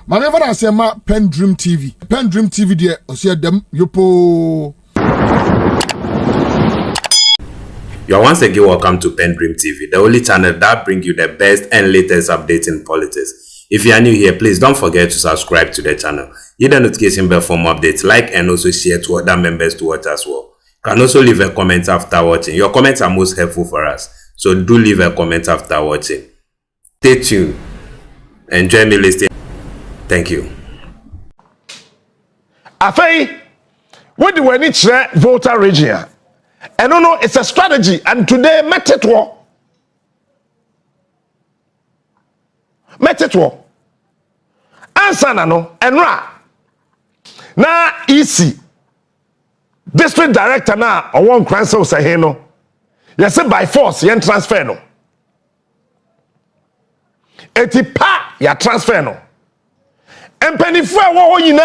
Maneva na sema PENDREAM TV. PENDREAM TV de osia dem yopo. You are once again welcome to PENDREAM TV, the only channel that brings you the best and latest updates in politics. If you are new here, please don't forget to subscribe to the channel. Hit the notification bell for more updates, like and also share to other members to watch as well. You can also leave a comment after watching. Your comments are most helpful for us, so do leave a comment after watching. Stay tuned. Enjoy me listening. Thank you. Afei, what do we need to voter region? And no, it's a strategy. And today, met it. Answer no, and na easy. District director na or one Nkoranza say no. Yes, by force, yen transfer no. Eti pa ya transfer no. And penny for even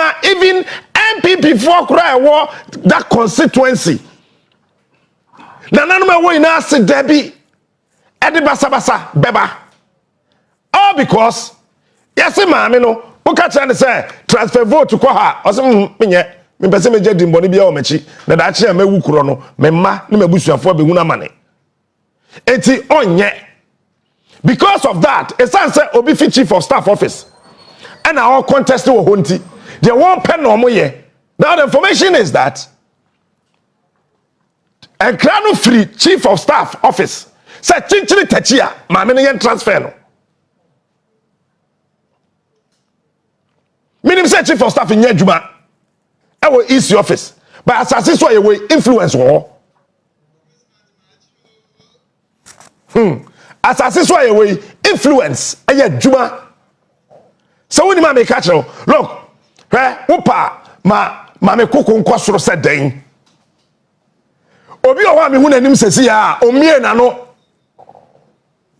MPP for cry war that constituency. Na nanuma wo ina se debi edi basa beba. All because yes maame no wo ka try say transfer vote to ha o se menye me pese me je dimbo ni bia o mechi na da chi amawu kuro no me ma na mabusuafo be huna mane enti onye because of that it's say obi fi chief of staff office and our contest wo honti the one pen no mo ye. Now the information is that a crown free chief of staff office said Secr3t maame no yen transfer no. Minim say chief of staff in Yejuma our east office but assassin so ye influence wo assassin so ye influence Yejuma so when ma make catch look upa ma me koko nkosoro said den obi o wa me hu nanim sesi ya omie na no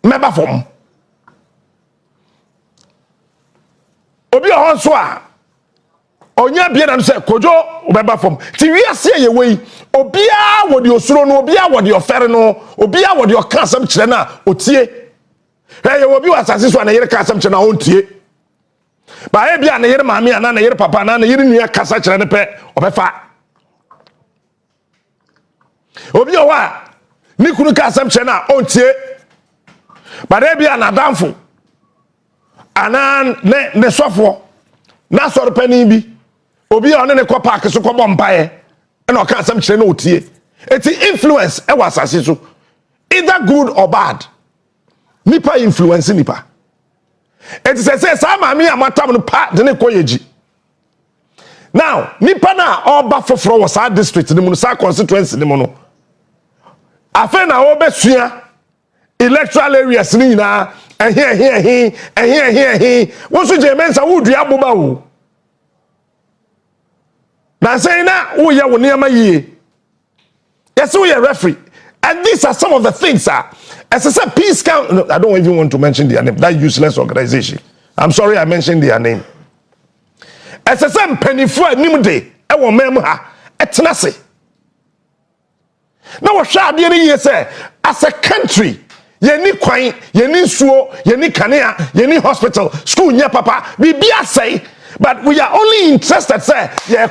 meba fom obi o so a onya bia na no se kojo meba fom ti wiase ye wei obi a wo de osuro no obi a wo de ofere no obi a wo de okasam kire na otie ye obi wa asase so na yere kasam kire na ontie ba e bia na yere maami ana na yere papa na yere nua kasa kire ne pe obefa obi o wa ni kunu kasam kire na ontie ba e bia na danfo ana ne sofo na soro pani bi obi o ne ko park so ko bompae na o kasam kire na otie eti influence e was asase so either good or bad nipa influence nipa. It is say maami amatam no pa de ne koyeji. Now nipa na oba foforo wo sa district ni mu sa constituency ni mu no afa na obesua electoral areas ni nyina ehie wo so je mensa wo dua boba wo na say na wo ye wo niam yie yes we are referee and these are some of the things as I said, peace count. No, I don't even want to mention their name. That useless organization. I'm sorry I mentioned their name. As I said, penny for nimde. I will remember etnase. Now what shall be say? As a country, ye ni kwai, ye ni suo, ye ni kanea, ye ni hospital, school, nye papa. We be a say. But we are only interested, say, yeah,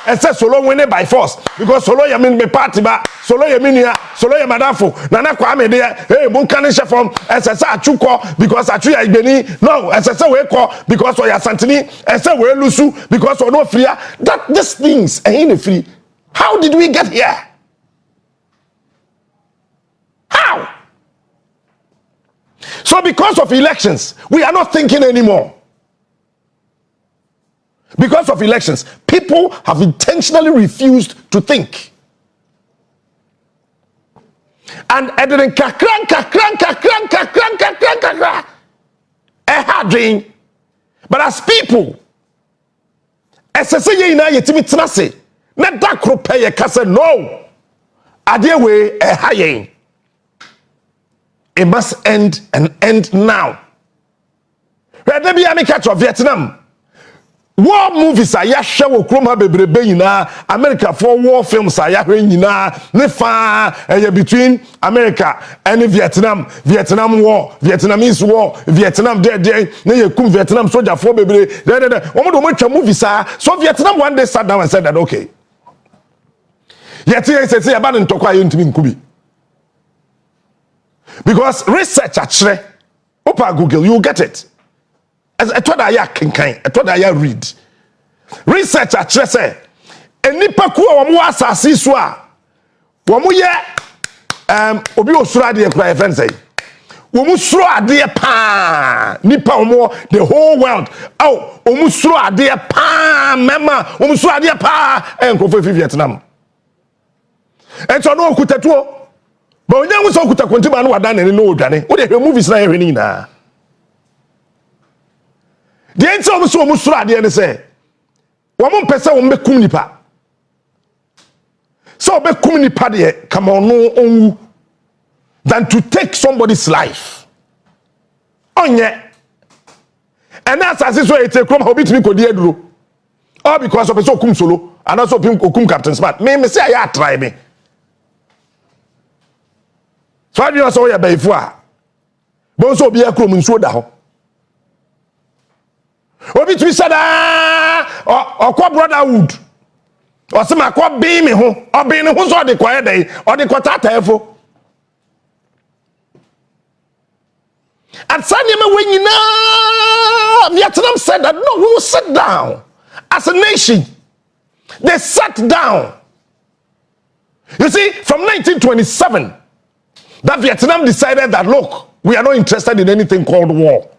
and say solo winning by force because solo ya mean be party ba, solo ya mean ya, solo ya madafo, nana kwa me there, hey, bunkani chefom, SSA achuko because achuya ibeni, no, SSA we ko because we are santini, SSA we lusu because we no free. That these things ain't free. How did we get here? How? So because of elections, we are not thinking anymore. Because of elections, people have intentionally refused to think. And then but as people, as I say, no, it must end and end now. Let me catch of Vietnam. war movies a ya hwe wo kroma bebrebe nyina America for war films a ya hwe nyina ne fa between America and Vietnam war, Vietnamese war, Vietnam there na ye kum Vietnam soldier for bebre there omo do mo twa movies a so Vietnam one day sat down and said that okay yet say about ntokwa ye ntimi nkubi because research actually open Google you get it. As I told you kinkan, I told you read. Research actually say, enipa ku a wo asase so a wo mo ye obi osura de kra friend say. Wo mo suro ade pa nipa wo the whole world. Oh, wo mo suro ade pa mema, wo mo suro ade pa enkofo fi Vietnam. Ento no okutatuo. Ba onya wo so okutakontiba no wadan ne no odwane. Wo de movies na ye hwe ni na. The answer of so much and say, Woman person will make kumnipa. So be kumnipa de come on no than to take somebody's life. On ye. And that's as is why it's a crumb hobbit me could do. All because of a so kum solo and also kum Captain Smart. Me say I try me. So I do saw ya by four. Bonso be a crum in soda. Obi twi sada or kwa brotherhood or some akwa be me ho or be ne ho so de kwa dey or de kwata taefo and sanyeme we nyina Vietnam said that no, we will sit down as a nation. They sat down. You see, from 1927 that Vietnam decided that look, we are not interested in anything called war.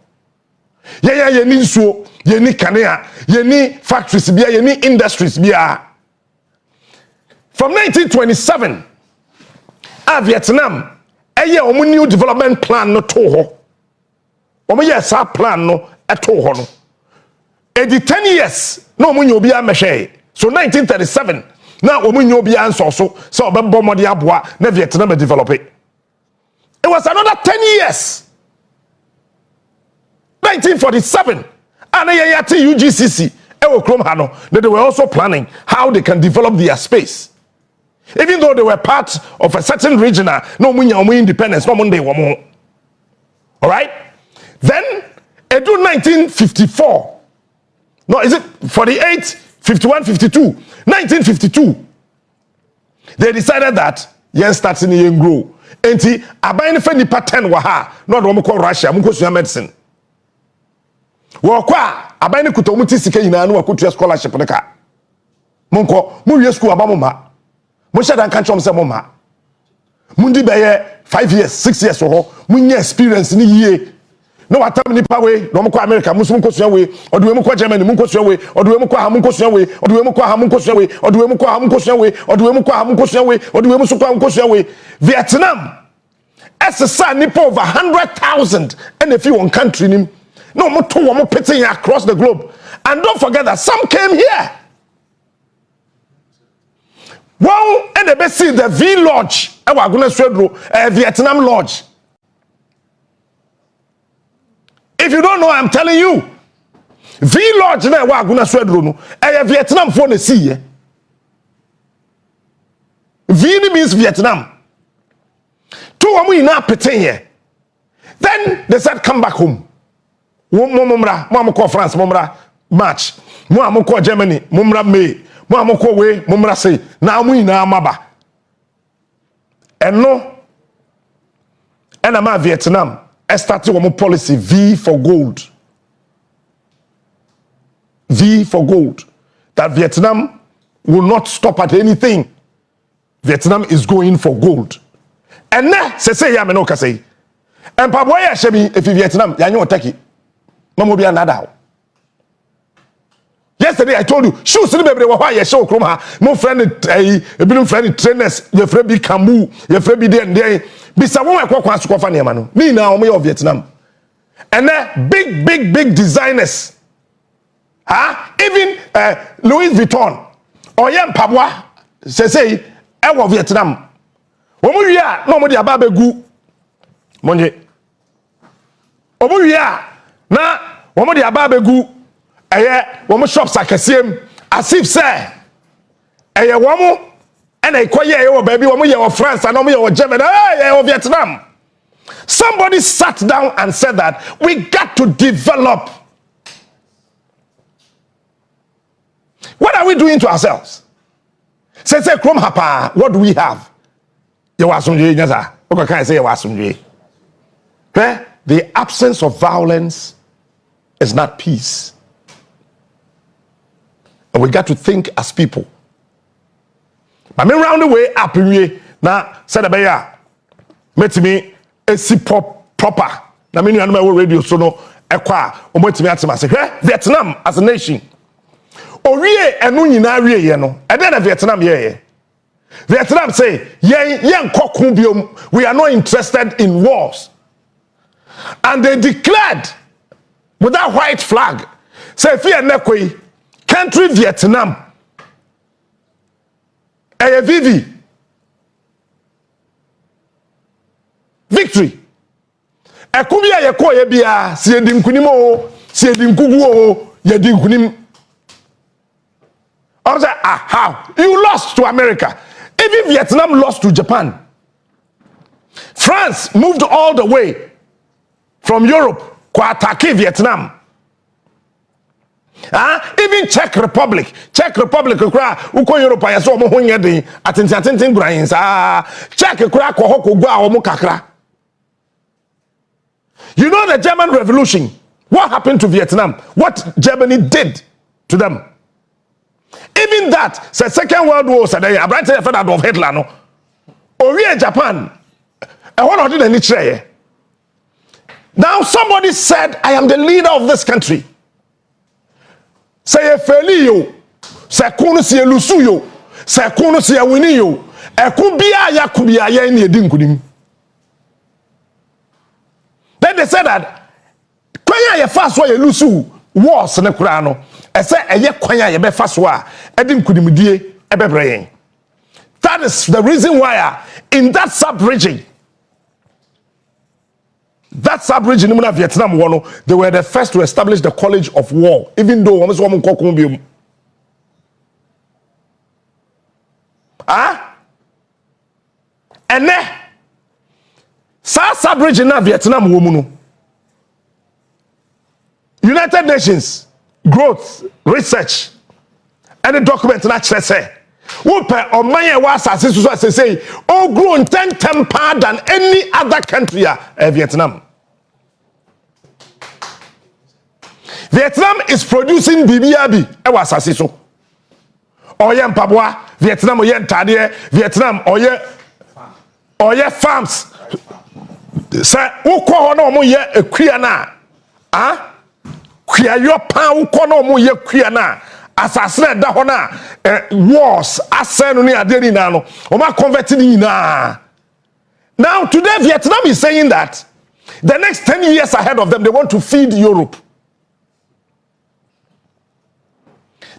Yeah, you need so, you need canea, you need factories, you need industries. From 1927, Vietnam, a new development plan no toho. Yes, our plan no at all. 10 years, no munyo be a meshe. So 1937, now munyo be answer so bombardi abwa, ne Vietnam develop it. It was another 10 years. 1947, and UGCC, they were also planning how they can develop their space. Even though they were part of a certain regional, no independence, no Monday. All right? Then, edu 1954, no, is it 48, 51, 52? 1952, they decided that, yes, starting to grow. And see, abayne fe nipa 10 waha, no do mo Russia, mo ko medicine. Wo kwa abayne kuto mo tisika nyina no akotua scholarship ne ka. Mo wie school aba mo ma. Mo shada kan chom se mo ma. Mo ndi beye 5 years, 6 years ho, mo nya experience ni yie. No atam nipa we, no mo ko America, mo so ko sua we, odo mo ko Germany, mo ko sua we, odo mo ko ha mo ko sua we, odo mo ko ha mo ko sua we, odo mo ko ha mo ko sua we, odo mo ko ha mo ko sua we, odo mo so ko ko sua we. Vietnam SSR nipa over 100,000 and if you one country nim no mo to mo pitting across the globe. And don't forget that some came here. Well, and they see the V Lodge, Vietnam Lodge. If you don't know, I'm telling you, V Lodge na Waguna Swedro no, Vietnam for the sea. V means Vietnam. Two we na pitting here. Then they said, come back home. Mama call France, Mumra March. Mama call Germany, Mumra May. Mama call way, Mumra say. Now we na maba. And no. And I'm Vietnam. I started one policy V for gold. V for gold. That Vietnam will not stop at anything. Vietnam is going for gold. And now, say ya me no say. And Paboya Shebi, if Vietnam, ya nyo take it. Mama be another. Yesterday I told you, shoes in the baby why you show kroma. Mo friend trainers, your friend be Kambu, your friend be there. Be someone kwa kwa fa niam no. Me na o Vietnam. And then big designers. Even Louis Vuitton. Oyem Pabwa say e wo Vietnam. Omo wia na omo de aba begu. Monje. Omo wia na omo de aba begu womo shops akasiem as if say womo and ekoye wo baby womo ye wo France and womo ye wo Germany wo Vietnam. Somebody sat down and said that we got to develop. What are we doing to ourselves? Say Chrome Hapa, what do we have? You was some yes, okay, can I say you was some the absence of violence is not peace. And we got to think as people. I mean, round the way up in now said about met me a pop proper. I mean, you know, radio so no equa or met me at Vietnam as a nation. Orie enu nyina wie ye no e dey na Vietnam ye Vietnam say yen kokun biom, we are not interested in wars, and they declared with that white flag say fear nekoi country Vietnam vivi victory ekubia ye ko ye bia si edim kunim o si edim kugu o ye dim kunim. I was like, how? You lost to America. Even Vietnam lost to Japan. France moved all the way from Europe to attack Vietnam. Even Czech Republic, uko Europe ya so mo honye den atentin brains Czech kura ko hoko gwa omo kakra. You know the German Revolution? What happened to Vietnam? What Germany did to them? Even that, the Second World War, said I bright of Hitler, no. Or Japan, I want to do any tray. Now somebody said, I am the leader of this country. Say a felio, say kuno si lusuyo, say kuno si winio, e kubia ya kubia ya ni edin kudim. Then they said that kwanya ya fast wa ya lusu wars ne kura no. That is the reason why in that sub-region in Vietnam, they were the first to establish the College of War, even though and then sub-region in Vietnam, United Nations Growth, Research, and the document that say, Whoop or my was as say, oh, grown 10 times than any other country, Vietnam. Vietnam is producing BBRB, I was as so. Oyen Pabwa, Vietnam, Oyen Tadie, Vietnam, Oye farms. Say, who call no ye a Kriana? Kwia yo pan ukono mu ye kwia na asasre da ho na wars asenu ni adeni na no o ma convert ni na. Now today Vietnam is saying that the next 10 years ahead of them they want to feed Europe.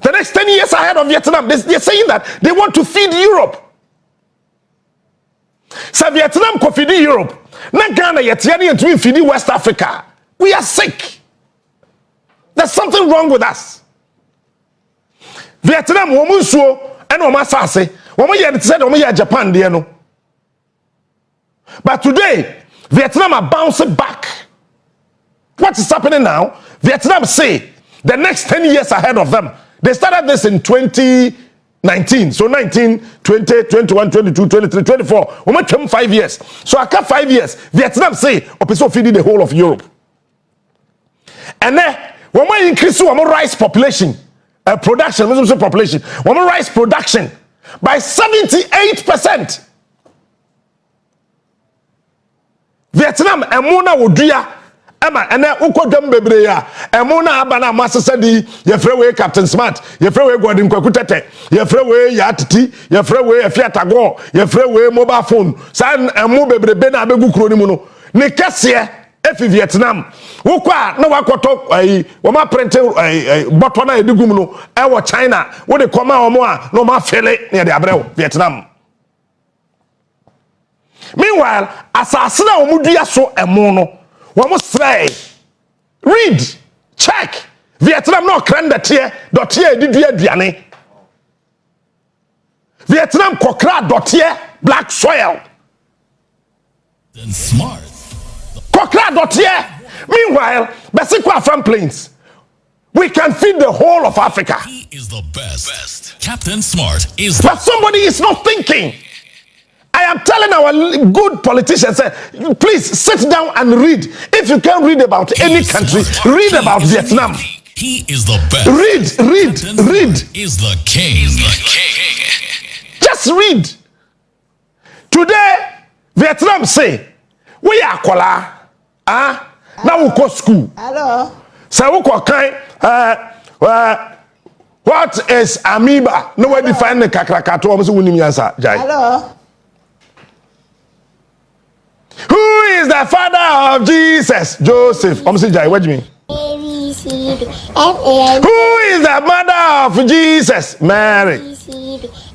The next 10 years ahead of Vietnam they're saying that they want to feed Europe. So Vietnam ko feed Europe. Na Ghana yetiani to feed West Africa. We are sick. There's something wrong with us. Vietnam, woman so and woman sassy. Woman yet said, woman Japan, dear no. But today, Vietnam are bouncing back. What is happening now? Vietnam say the next 10 years ahead of them. They started this in 2019. So 19, 20, 21, 22, 23, 24. Woman came 5 years. So I got 5 years. Vietnam say, Opeso feeding the whole of Europe. And then, when we increase our rice population, production, population, when we rice production by 78%. Vietnam, Emuna Wodia, Emma, and then Uko Dembebrea, Emuna Abana Master Sadi, Yefrewe Captain Smart, Yefrewe Gordon Kokutete, Yefrewe Yatiti, Yefrewe Fiatago, Yefrewe mobile phone, San Amubebre Bena Bebu Kronimuno, Nikasia. If Vietnam, wukwa na wakoto wama prente botwa na edugum no e China wo de koma omo a no ma fele na de abrewo Vietnam. Meanwhile, asase na omudua so emo no wo mo srei read check Vietnam no kran dotie didu aduane. Vietnam kokra dotie black soil. Then smart. Kokra dotie. Meanwhile, Besikwa from plains. We can feed the whole of Africa. He is the best. Captain Smart is But somebody is not thinking. I am telling our good politicians, please sit down and read. If you can read about any country, read about Vietnam. He is the best. Read. Is the king. Just read. Today, Vietnam say, we are kola. Now we go school. Hello. So we go kind. What is amoeba? No one define the kakrakato. Hello. Who is the father of Jesus? Joseph. What do you mean? Who is the mother of Jesus? Mary.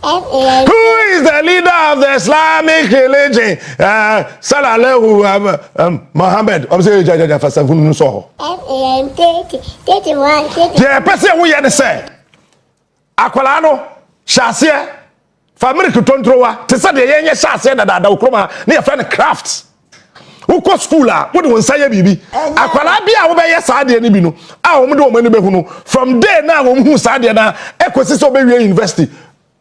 Who is the leader of the Islamic religion? Sallallahu Muhammad. The person we had say, Aqualano, Shasia, family controller, to say the young Shasia that are Ukroma near friend crafts. Who go school? What do you say, baby? Aqualabia, over yes, I didn't know. From there now, who said that Ecosystem University.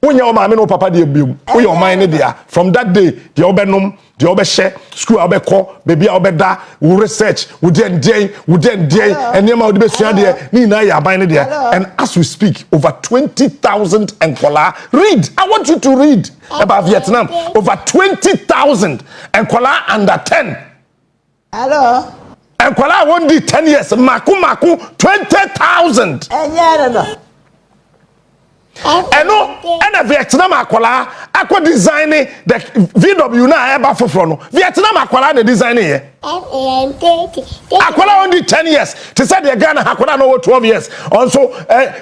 When your mama no papa dey biom when your mind there from that day the obenum the obehye school obekọ baby obeda we research we den and nema we be sua there ni na ya ban there and as we speak over 20,000 Nkola read. I want you to read about Vietnam. Over 20,000 Nkola under 10. Hello. Nkola won di 10 years maku 20,000. No. And a Vietnam akwala akwa design the VW na eba foforo no Vietnam akwala na design here akwala only 10 years to say the Ghana akwala no 12 years also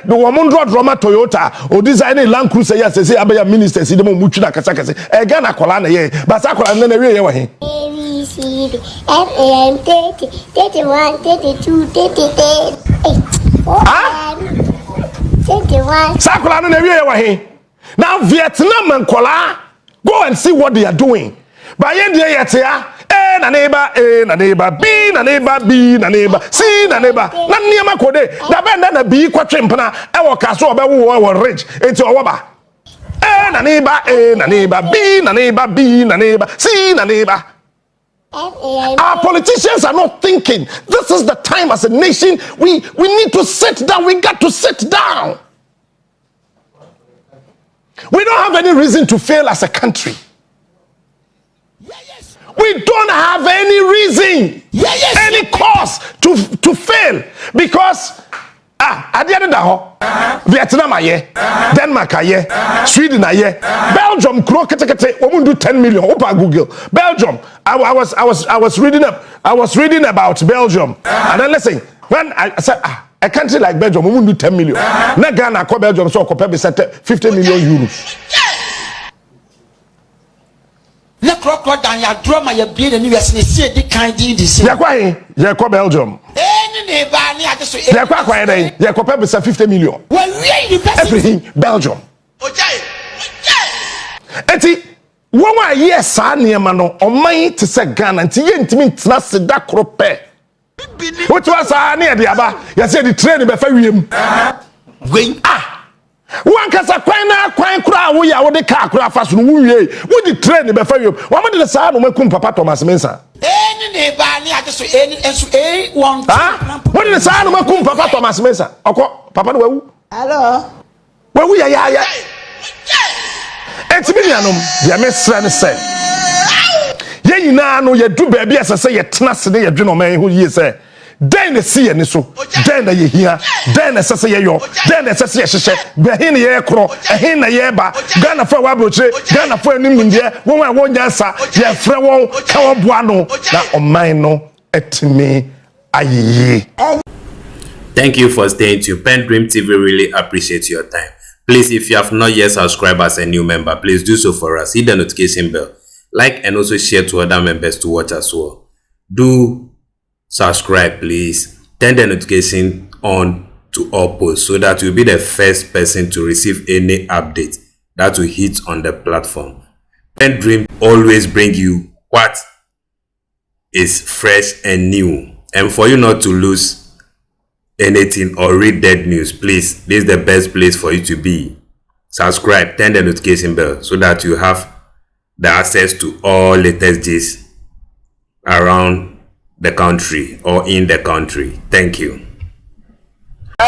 the woman drama Toyota o design Land Cruiser yes say abeya minister si dem mutwi na kasa Ghana akwala na ye but akwala na we ye wa he Sakura no na now Vietnam and Kola go and see what they are doing. By end day yet na neighbor na neighbor B na neighbor B na neighbor C na neighbor na niam akode da be na B kwatwempna e wo kaso obewo wo rich enti owoba na neighbor na neighbor B na neighbor B na neighbor C na neighbor. Our politicians are not thinking. This is the time as a nation we need to sit down. We got to sit down. We don't have any reason to fail as a country. We don't have any reason, any cause to fail because at the end of the Vietnam aye, Denmark aye, Sweden aye, Belgium kro kete we do 10 million open Google. Belgium, I was reading about Belgium. And then listen, when I said a country like Belgium we do 10 million. Na Ghana ko Belgium so ko pay 50 million euros. Na krokro dan ya drama ya bie na ni wese ne sie di kan di se. Ya kwa Belgium. Ne ba ni ade so. Ya kwa den, ya ko pay 50 million. We university. Everything Belgium. Eti won yes sa niema no oman te se Ghana nti ye ntimi ntena seda krope. What was na de aba ya se the train be fa wiem. One kasa kwan kura wo ya wo de car kura fa so no wie wo di train be fa wiem wo mo de sa no makum papa Thomas Mensa ne ba ni ade so enso won wo de sa no makum papa Thomas Mensa okọ papa no wawu Hello. Wawu ya enti bi nuanom ya mesra ne se ye nyina no ye du ba bi asese ye tena se ne ye dwe no man ho yie se den na see ni so den na ye hia den na sese ye yo den na sese ye hyehyɛ be hin ye kro hin na ye ba Ghana fa wa broche Ghana fa anim ndie won a won nyansa ye frɛ won ka wo boa no na ɔman no etimi ayeye. Thank you for staying tuned. PENDREAM TV really appreciate your time. Please, if you have not yet subscribed as a new member, please do so for us. Hit the notification bell, like and also share to other members to watch as well. Do subscribe, please. Turn the notification on to all posts so that you'll be the first person to receive any update that will hit on the platform. PENDREAM always bring you what is fresh and new. And for you not to lose anything or read dead news, please, this is the best place for you to be. Subscribe, turn the notification bell so that you have the access to all latest gist around the country or in the country. Thank you.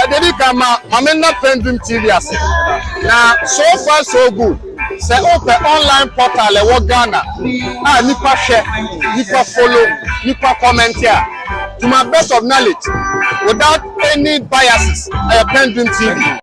Dedi kama amena PENDREAM TV ase. Na so far so good. Say open online portal e wo Ghana. Ah nipa share, nipa follow, nipa comment here. To my best of knowledge, without any biases, PENDREAM TV.